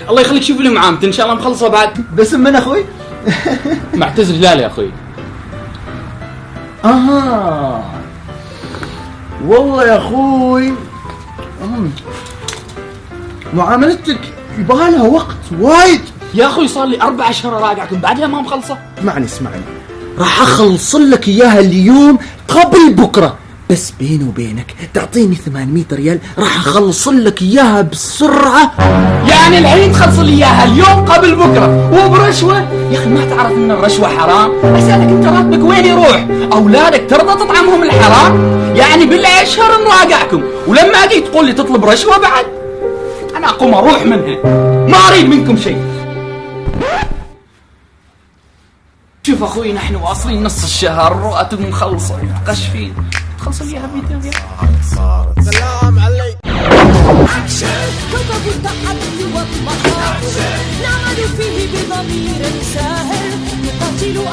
الله يخليك شوف لي معامت ان شاء الله مخلصه بعد. باسم من اخوي؟ معتز هلال يا اخوي. اها والله يا اخوي معاملتك يبغالها وقت وايد يا اخوي صار لي 4 أشهر راجعكم بعدها ما مخلصه. اسمعني راح اخلص لك اياها اليوم قبل بكره، بس بيني وبينك تعطيني 800 ريال راح اخلص لك اياها بسرعه. يعني الحين تخلص لي اياها اليوم قبل بكره وبرشوه؟ يا اخي ما تعرف ان الرشوه حرام؟ اسالك انت راتبك وين يروح؟ اولادك ترضى تطعمهم الحرام؟ يعني بالاشهر نراجعكم ولما اجي تقول لي تطلب رشوه بعد؟ انا اقوم اروح منها، ما اريد منكم شيء. شوف اخوي نحن واصلين نص الشهر، الرواتب مخلصه، قشفين تخلص لي اياها ب 200 ريال. سلام عليك. كوكب التحدي والمخاطر نعمل فيه بضمير ساهر نقاتل.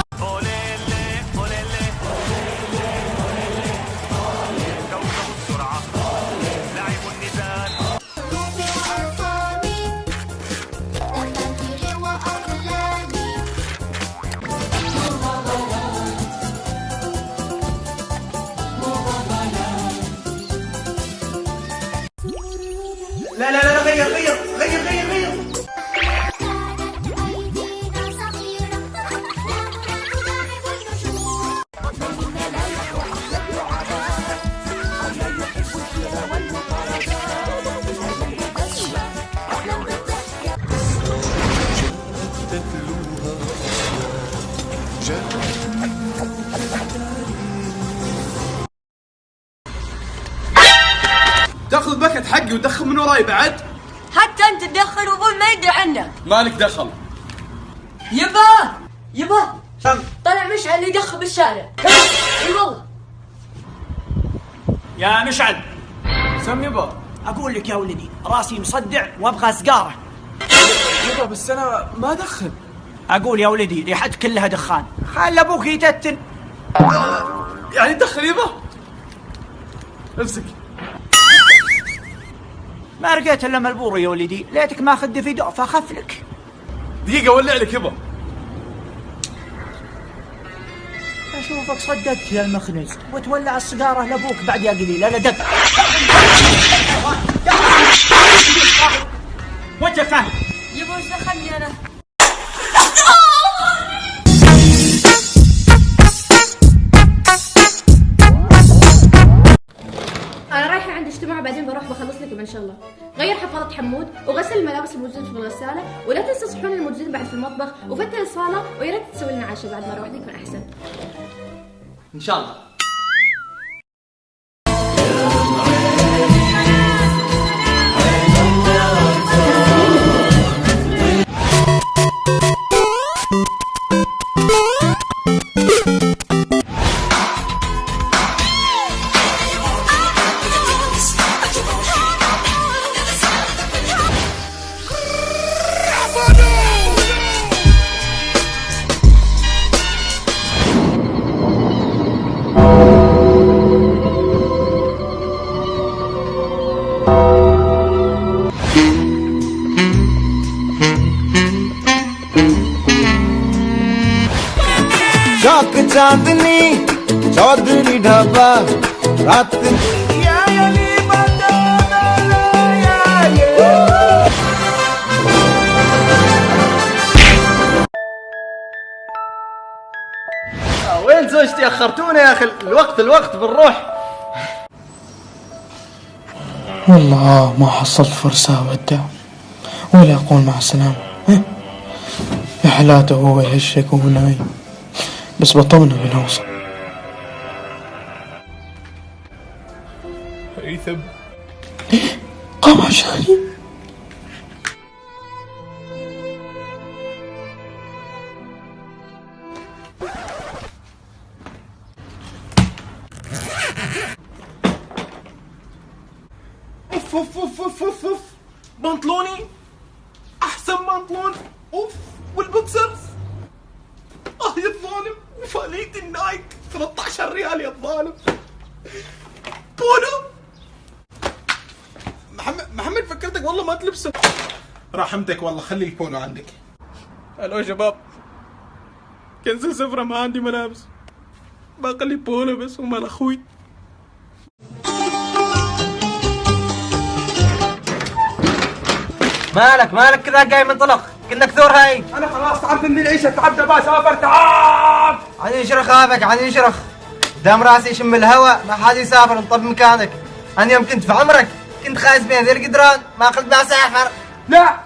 لا غير. تاخذ بكت حقي وتدخل من وراي بعد؟ حتى انت تدخل وابوي ما يدري عنك. مالك دخل؟ يبا طلع مشعل اللي يدخل بالشارع. اي والله. يا مشعل سم يبا. اقول لك يا ولدي راسي مصدع وابغى سجاره. يبا بس انا ما ادخن. اقول يا ولدي ريحتك كلها دخان، خل ابوك يتتن. يعني دخل يبا. امسك. ما رقيت الا ملبورة يا ولدي، ليتك ماخذ دفيدو فاخف لك. دقيقة ولع لك يبا. اشوفك صدقت يا المخنز وتولع السجارة لابوك بعد يا قليل. لا دق. وانت فاهم؟ يبا ايش دخلني انا؟ أنا رايحة عند اجتماع بعدين بروح بخلص لكم إن شاء الله. غير حفاضة حمود وغسل الملابس الموجودة في الغسالة، ولا تنسى الصحون الموجودين بعد في المطبخ، وفتح الصالة، ويا ريت تسوي لنا عشاء بعد ما أروح يكون أحسن. ان شاء الله. चौक चांदनी चौधरी ढाबा रात وين زوجتي؟ اخرتونا يا اخي. الوقت بنروح. والله ما حصلت فرصة أودع ولا أقول مع السلامة. يا حلاته هو يهشك وهو نايم، بس بطمنه بنوصل. هيثم قام عشاني. اوف بنطلوني احسن بنطلون. اوف والبوكسرز. يا الظالم. وفاليت النايك 13 ريال يا الظالم. بولو محمد فكرتك والله ما تلبسه. رحمتك والله، خلي البونو عندك. الو يا شباب، كنسل سفرة، ما عندي ملابس، باقي لي بونو بس ومال اخوي. مالك كذا جاي منطلق، كنا كثور هاي. انا خلاص تعبت من العيشه، تعبت ابغى اسافر، تعب. عن يشرخ هافك، عن يشرخ دام راسي يشم الهواء، ما حد يسافر انطب مكانك. انا يوم كنت في عمرك كنت خايس بين ذي القدران، ما قلت ما اسافر. لا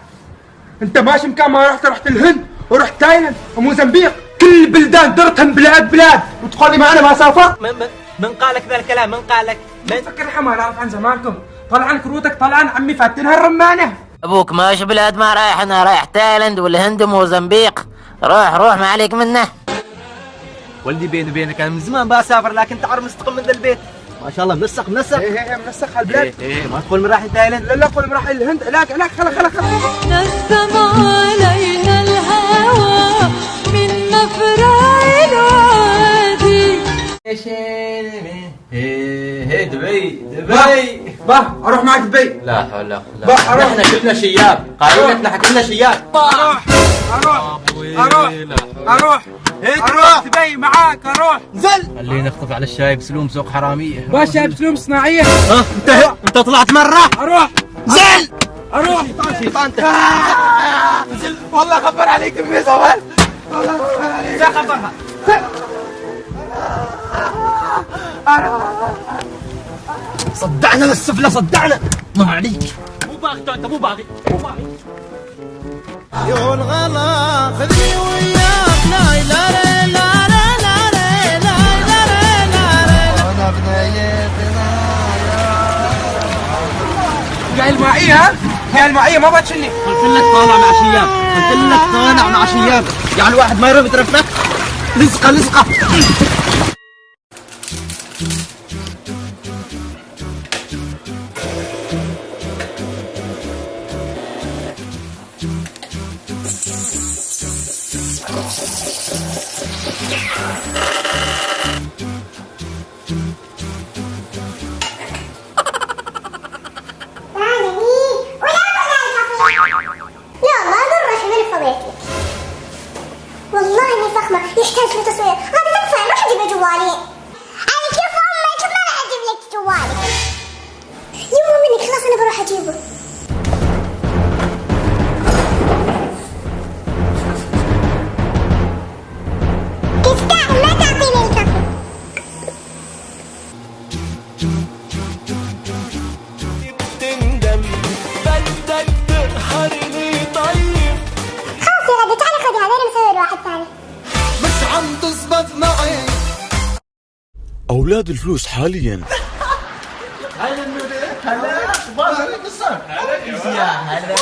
انت ماشي مكان ما رحت الهند ورحت تايلاند وموزمبيق، كل البلدان درتهم بلاد وتقول لي ما انا ما سافر. من قال لك ذا الكلام؟ من قال لك؟ فكر الحمار، اعرف عن زمانكم، طلع عن كروتك، طلع عن عمي فاتنها الرمانه. ابوك ماشي بلاد ما رايح، انا رايح تايلاند والهند وموزمبيق. روح ما عليك منه. ولدي بيني وبينك انا من زمان بسافر، لكن تعرف مستقم من ذا البيت ما شاء الله، منسق. ايه منسق هالبلاد. ما تقول من راح تايلاند؟ لا قول من راح الهند. لا خلا نسم علينا الهوى من مفرع الوادي. دبي باه اروح معك دبي. لا حول ولا قوة. احنا شفنا شياب، قالوا لك نحن كلنا شياب. اروح دبي معاك، اروح. زل خلينا نخطف على الشاي بسلوم سوق حرامية. باشا بسلوم صناعيه. انت طلعت مرة. اروح زل اروح. شيطان والله خبر عليك امي زوال، والله خبر عليك. خبرها. صدعنا للسفلة، صدعنا. ما عليك، مو باغي انت، مو باغي. يا الغلا خذني وياك، لا لا لا لا لا لا لا لا بنيتنا. قايل معي ها؟ قايل معي ما بتشني. قلت لك طالع مع شياب، يعني الواحد ما يروح يترفق. لزقة والله اني فخمه يحتاج لتصوير. هذا تكفى، روح اجيب جوالي. على كيف امك ما راح اجيب لك جوالي. يوم منك خلاص انا بروح اجيبه. تستاهل، ما تعطيني الكفي. بتندم بدك تقهرني طيب. خلاص يا غدا تعالي خذها، انا مسوي لواحد ثاني. مش عم تزبط معي. أولاد الفلوس حاليا. هلا اخبار القصه. يا هلا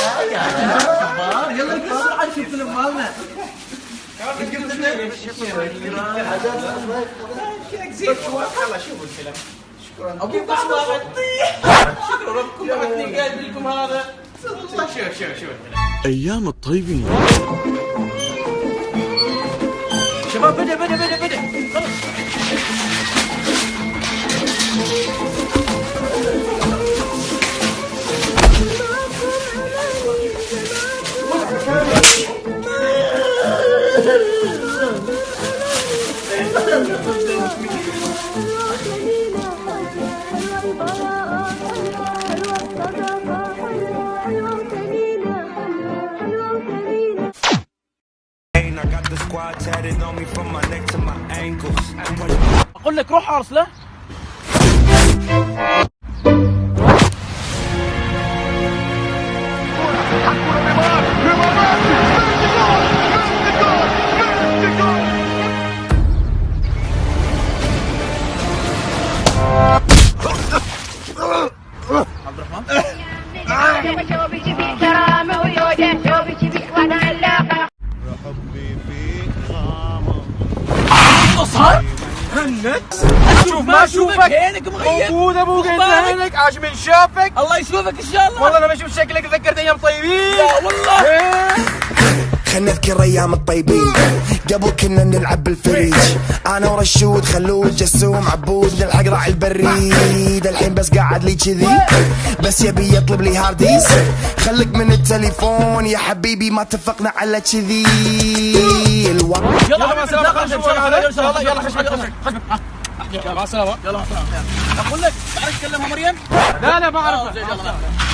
يلا القصه عاد شوف فيلم مالنا. يلا شوفوا الفيلم. شكرا ابو بابا. شكرا ربكم بعثني قايل لكم هذا. شوف أيام الطيبين. شباب بدأ خلص. اقول لك روح ارسله. عبد الرحمن صار هنك اشوف ما اشوفك، عينك مغير. موجود ابوك انت هنك، عاش من شافك. الله يشوفك ان شاء الله. والله لما اشوف شكلك تذكرت ايام طيبين. لا والله. خلنا نذكر ايام الطيبين قبل كنا نلعب بالفريج، انا ورشود خلود جسوم عبود نلحق راعي البريد. الحين بس قاعد لي كذي بس يبي يطلب لي هارديز، خليك من التليفون يا حبيبي ما اتفقنا على كذي الوقت. يلا مع السلامه. يلا خش مع السلامه. يلا مع السلامه. اقول لك تعرف تكلمها مريم؟ لا ما اعرفها.